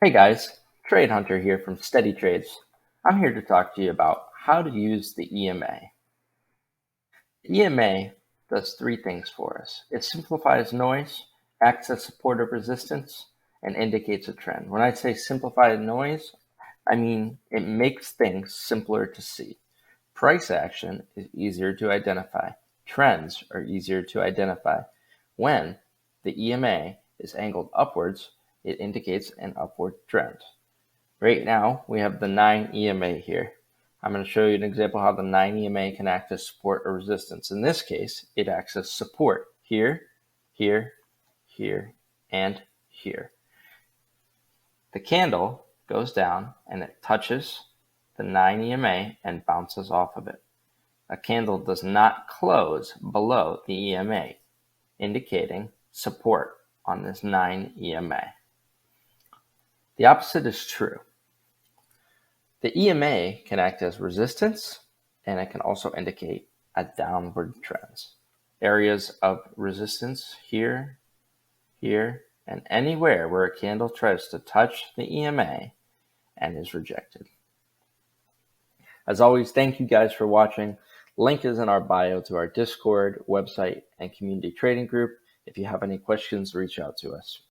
Hey guys, Trade Hunter here from Steady Trades. I'm here to talk to you about how to use the EMA. The EMA does three things for us. It simplifies noise, acts as supportive resistance, and indicates a trend. When I say simplified noise, I mean it makes things simpler to see. Price action is easier to identify. Trends are easier to identify. When the EMA is angled upwards, it indicates an upward trend. Right now, we have the 9 EMA here. I'm going to show you an example how the 9 EMA can act as support or resistance. In this case, it acts as support here, here, here, and here. The candle goes down and it touches the 9 EMA and bounces off of it. A candle does not close below the EMA, indicating support on this 9 EMA. The opposite is true. The EMA can act as resistance, and it can also indicate a downward trend. Areas of resistance here, here, and anywhere where a candle tries to touch the EMA and is rejected. As always, thank you guys for watching. Link is in our bio to our Discord, website, and community trading group. If you have any questions, reach out to us.